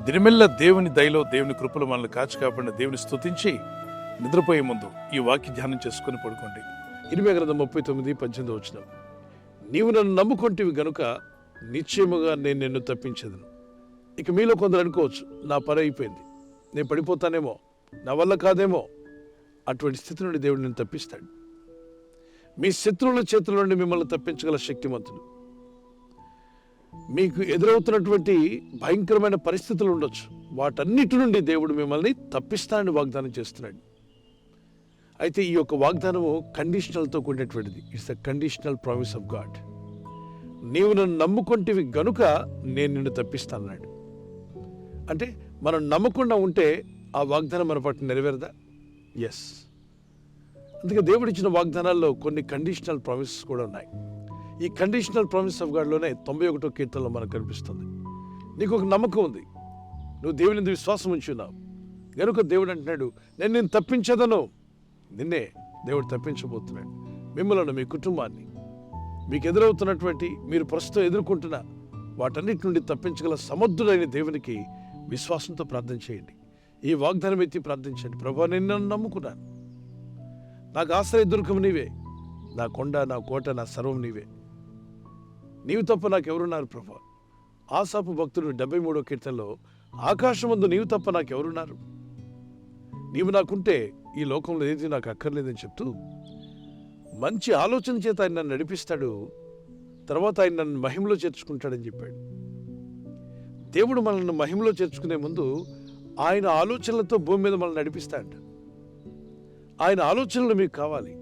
దినమెల్ల దేవుని దయలో దేవుని కృపలో మనల్ని కాచి కాపాడిన దేవుని స్తుతించి నిద్రపోయే ముందు ఈ వాక్య ధ్యానం చేసుకుని పడుకోండి. 29:18 నీవు నన్ను నమ్ముకొంటివి గనుక నిశ్చయముగా నేను నిన్ను తప్పించేదను. ఇక మీలో కొందరు అనుకోవచ్చు, నా పని అయిపోయింది, నేను పడిపోతానేమో, నా వల్ల కాదేమో. అటువంటి స్థితి నుండి దేవుడు నిన్ను తప్పిస్తాడు. మీ శత్రువుల చేతుల నుండి మిమ్మల్ని తప్పించగల శక్తిమంతుడు. మీకు ఎదురవుతున్నటువంటి భయంకరమైన పరిస్థితులు ఉండొచ్చు, వాటన్నిటి నుండి దేవుడు మిమ్మల్ని తప్పిస్తానని వాగ్దానం చేస్తున్నాడు. అయితే ఈ యొక్క వాగ్దానము కండిషనల్తో కూడినటువంటిది. It's the conditional promise of God. నీవు నన్ను నమ్ముకొంటివి గనుక నేను నిన్ను తప్పిస్తానన్నాడు. అంటే మనం నమ్మకుండా ఉంటే ఆ వాగ్దానం మన పట్ల నెరవేరదా? ఎస్. అందుకే దేవుడు ఇచ్చిన వాగ్దానాల్లో కొన్ని కండిషనల్ ప్రామిసెస్ కూడా ఉన్నాయి. ఈ కండిషనల్ ప్రామిస్ ఆఫ్ గాడ్లోనే 91వ కీర్తనలో మనకు కనిపిస్తుంది. నీకు ఒక నమ్మకం ఉంది, నువ్వు దేవుని మీద విశ్వాసం ఉంచున్నావు గనుక దేవుడు అంటున్నాడు, నేను నిన్ను తప్పించదను. నిన్నే దేవుడు తప్పించబోతున్నాడు. మిమ్మల్ని, మీ కుటుంబాన్ని, మీకు ఎదురవుతున్నటువంటి, మీరు ప్రస్తుతం ఎదుర్కొంటున్న వాటన్నిటి నుండి తప్పించగల సమర్థుడైన దేవునికి విశ్వాసంతో ప్రార్థన చేయండి. ఈ వాగ్దానం ఎత్తి ప్రార్థించండి. ప్రభువా, నేను నిన్ను నమ్ముకున్నాను, నాకు ఆశ్రయ దుర్గం నీవే, నా కొండ, నా కోట, నా సర్వం నీవే, నీవు తప్ప నాకెవరున్నారు ప్రభువా. ఆసాపు భక్తుడు 73వ కీర్తనలో ఆకాశమందు నీవు తప్ప నాకెవరున్నారు, నీవు నాకుంటే ఈ లోకంలో ఏది నాకు అక్కర్లేదని చెప్తూ మంచి ఆలోచన చేత ఆయన నన్ను నడిపిస్తాడు, తర్వాత ఆయన నన్ను మహిమలో చేర్చుకుంటాడని చెప్పాడు. దేవుడు మనల్ని మహిమలో చేర్చుకునే ముందు ఆయన ఆలోచనలతో భూమి మీద మనల్ని నడిపిస్తాడు. ఆయన ఆలోచనలు మీకు కావాలి.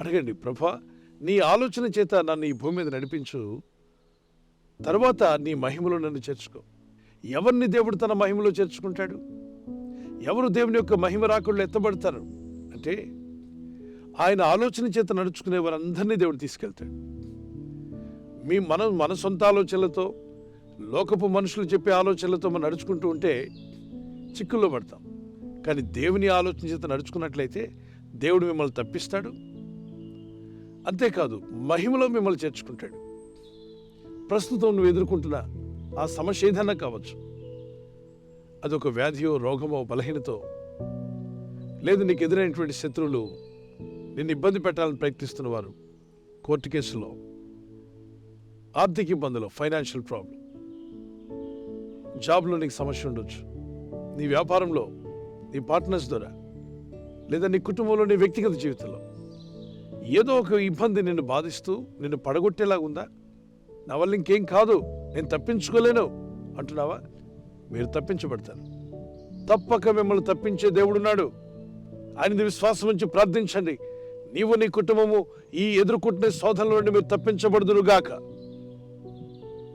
అడగండి, ప్రభా, నీ ఆలోచన చేత నన్ను ఈ భూమి మీద నడిపించు, తర్వాత నీ మహిమలో నన్ను చేర్చుకో. ఎవరిని దేవుడు తన మహిమలో చేర్చుకుంటాడు? ఎవరు దేవుని యొక్క మహిమ రాకుళ్ళు ఎత్తబడతారు అంటే ఆయన ఆలోచన చేత నడుచుకునే వారందరినీ దేవుడు తీసుకెళ్తాడు. మన సొంత ఆలోచనలతో, లోకపు మనుషులు చెప్పే ఆలోచనలతో మనం నడుచుకుంటూ ఉంటే చిక్కుల్లో పడతాం. కానీ దేవుని ఆలోచన చేత నడుచుకున్నట్లయితే దేవుడు మిమ్మల్ని తప్పిస్తాడు. అంతేకాదు, మహిమలో మిమ్మల్ని చేర్చుకుంటాడు. ప్రస్తుతం నువ్వు ఎదుర్కొంటున్న ఆ సమస్య ఏదైనా కావచ్చు, అదొక వ్యాధియో, రోగమో, బలహీనతో, లేదు నీకు ఎదురైనటువంటి శత్రువులు నిన్ను ఇబ్బంది పెట్టాలని ప్రయత్నిస్తున్నవారు, కోర్టు కేసులో, ఆర్థిక ఇబ్బందులు, ఫైనాన్షియల్ ప్రాబ్లం, జాబ్లో నీకు సమస్య ఉండొచ్చు, నీ వ్యాపారంలో, నీ పార్ట్నర్స్ ద్వారా, లేదా నీ కుటుంబంలో, నీ వ్యక్తిగత జీవితంలో ఏదో ఒక ఇబ్బంది నిన్ను బాధిస్తూ నిన్ను పడగొట్టేలాగా ఉందా? నా వల్ల ఇంకేం కాదు, నేను తప్పించుకోలేను అంటున్నావా? మీరు తప్పించబడతారు. తప్పక మిమ్మల్ని తప్పించే దేవుడున్నాడు. ఆయనది విశ్వాసం ఉంచి ప్రార్థించండి. నీవు, నీ కుటుంబము ఈ ఎదుర్కొంటున్న శోధనల నుండి మీరు తప్పించబడుదురుగాక.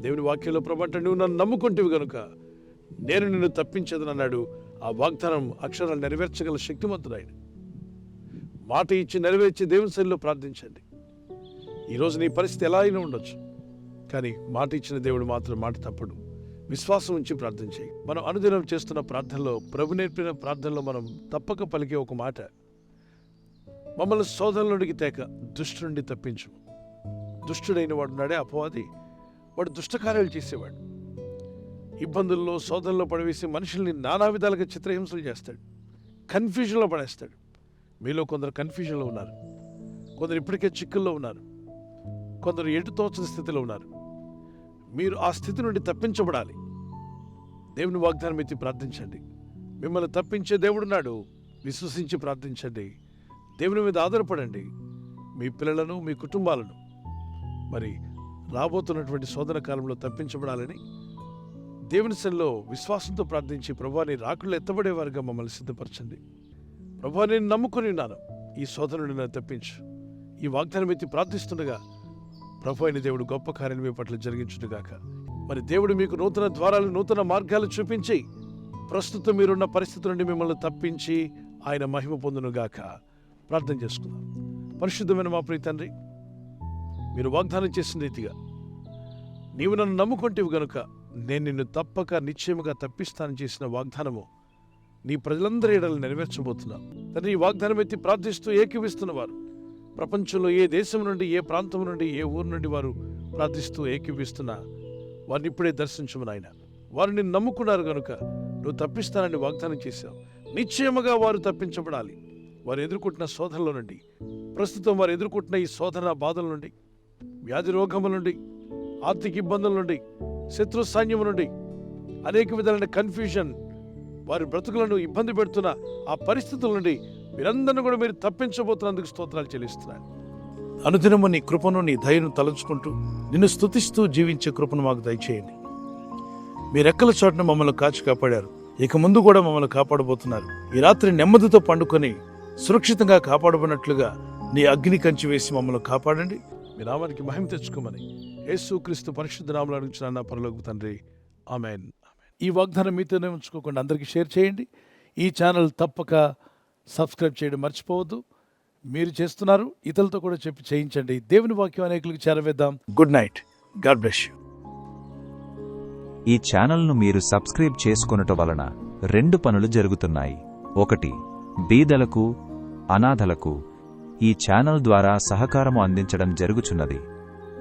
దేవుని వాక్యంలో ప్రభంట, నువ్వు నన్ను నమ్ముకుంటేవి గనుక నేను నిన్ను తప్పించదనన్నాడు. ఆ వాగ్దానం అక్షరాలు నెరవేర్చగల శక్తిమంతుడు ఆయన. మాట ఇచ్చి నెరవేర్చే దేవుని సన్నిధిలో ప్రార్థించండి. ఈరోజు నీ పరిస్థితి ఎలా అయినా ఉండొచ్చు, కానీ మాట ఇచ్చిన దేవుడు మాత్రం మాట తప్పడు. విశ్వాసం ఉంచి ప్రార్థన చేయి. మనం అనుదినం చేస్తున్న ప్రార్థనలో, ప్రభు నేర్పిన ప్రార్థనలో మనం తప్పక పలికే ఒక మాట, మమ్మల్ని శోధనలోనికి తేక దుష్టు నుండి తప్పించు. దుష్టుడైన వాడు నాడే అపవాది, వాడు దుష్టకార్యాలు చేసేవాడు. ఇబ్బందుల్లో, శోధనలో పడవేసి మనుషుల్ని నానా విధాలుగా చిత్రహింసలు చేస్తాడు, కన్ఫ్యూజన్లో పడేస్తాడు. మీలో కొందరు కన్ఫ్యూజన్లో ఉన్నారు, కొందరు ఇప్పటికే చిక్కుల్లో ఉన్నారు, కొందరు ఎటు తోచని స్థితిలో ఉన్నారు. మీరు ఆ స్థితి నుండి తప్పించబడాలి. దేవుని వాగ్దానం ఎత్తి ప్రార్థించండి. మిమ్మల్ని తప్పించే దేవుడున్నాడు. విశ్వసించి ప్రార్థించండి. దేవుని మీద ఆధారపడండి. మీ పిల్లలను, మీ కుటుంబాలను మరి రాబోతున్నటువంటి శోధన కాలంలో తప్పించబడాలని దేవుని సన్నిధిలో విశ్వాసంతో ప్రార్థించి, ప్రభువా, నీ రాకుళ్ళు ఎత్తబడేవారుగా మమ్మల్ని సిద్ధపరచండి. ప్రభువా, నేను నమ్ముకొని ఉన్నాను, ఈ శోధన నుండి నన్ను తప్పించు. ఈ వాగ్దానం ఎత్తి ప్రార్థిస్తుండగా ప్రభు అయిన దేవుడు గొప్ప కార్యాలు మీ పట్ల జరిగించుగాక. మరి దేవుడు మీకు నూతన ద్వారాలు, నూతన మార్గాలు చూపించి ప్రస్తుతం మీరున్న పరిస్థితి నుండి మిమ్మల్ని తప్పించి ఆయన మహిమ పొందునుగాక. ప్రార్థన చేసుకుందాం. పరిశుద్ధమైన మా ప్రియ తండ్రి, మీరు వాగ్దానం చేసిన రీతిగా నీవు నన్ను నమ్ముకుంటేవి గనుక నేను నిన్ను తప్పక నిశ్చయముగా తప్పిస్తానని చేసిన వాగ్దానము నీ ప్రజలందరి ఎడలు నెరవేర్చబోతున్నావు తండ్రి. ఈ వాగ్దానం ఎత్తి ప్రార్థిస్తూ ఏకీవిస్తున్నవారు, ప్రపంచంలో ఏ దేశం నుండి, ఏ ప్రాంతం నుండి, ఏ ఊరు నుండి వారు ప్రార్థిస్తూ ఏకీవిస్తున్నా వారిని ఇప్పుడే దర్శించము నాయన. వారు నిన్ను నమ్ముకున్నారు కనుక నువ్వు తప్పిస్తానని వాగ్దానం చేశావు. నిశ్చయముగా వారు తప్పించబడాలి. వారు ఎదుర్కొంటున్న శోధనల నుండి, ప్రస్తుతం వారు ఎదుర్కొంటున్న ఈ శోధన బాధల నుండి, వ్యాధి రోగముల నుండి, ఆర్థిక ఇబ్బందుల నుండి, శత్రు సైన్యము నుండి, అనేక విధాలైన కన్ఫ్యూజన్, వారి బ్రతుకులను ఇబ్బంది పెడుతున్న ఆ పరిస్థితుల నుండి మీరందరినీ కూడా మీరు తప్పించబోతున్నందుకు స్తోత్రాలు చెల్లిస్తున్నాను. అనుదినము నీ కృపను, నీ దయను తలంచుకుంటూ నిన్ను స్తుతిస్తూ జీవించే కృపను మాకు దయచేయండి. మీ రెక్కల చోటున మమ్మల్ని కాచి కాపాడారు, ఇక ముందు కూడా మమ్మల్ని కాపాడబోతున్నారు. ఈ రాత్రి నెమ్మదితో పండుకొని సురక్షితంగా కాపాడబడినట్లుగా నీ అగ్ని కంచి వేసి మమ్మల్ని కాపాడండి. మీ నామానికి మహిమ తెచ్చుకోమని యేసుక్రీస్తు పరిశుద్ధ నామములో అడుగుచున్నాను నా పరలోకపు తండ్రి, ఆమేన్. ఈ వాగ్దానం మీతోనే ఉంచుకోకుండా అందరికీ షేర్ చేయండి. ఈ ఛానల్ తప్పక సబ్స్క్రైబ్ చేయడం మర్చిపోవద్దు. మీరు చేస్తున్నారు, ఇతరులతో కూడా చెప్పి చేయించండి. దేవుని వాక్యం అనేకులకు చేరవేద్దాం. Good night. God bless you. ఈ ఛానల్ను మీరు సబ్స్క్రైబ్ చేసుకొనుట వలన 2 పనులు జరుగుతున్నాయి. 1, బీదలకు, అనాథలకు ఈ ఛానల్ ద్వారా సహకారము అందించడం జరుగుచున్నది.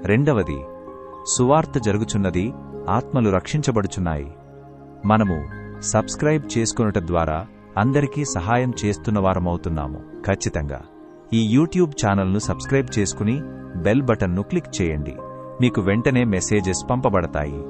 2, సువార్త జరుగుచున్నది, ఆత్మలు రక్షించబడుచున్నాయి. మనము సబ్స్క్రైబ్ చేసుకొనుట ద్వారా అందరికీ సహాయం చేస్తున్నవారమవుతున్నాము. ఖచ్చితంగా ఈ యూట్యూబ్ ఛానల్ను సబ్స్క్రైబ్ చేసుకుని బెల్ బటన్ను క్లిక్ చేయండి. మీకు వెంటనే మెసేజెస్ పంపబడతాయి.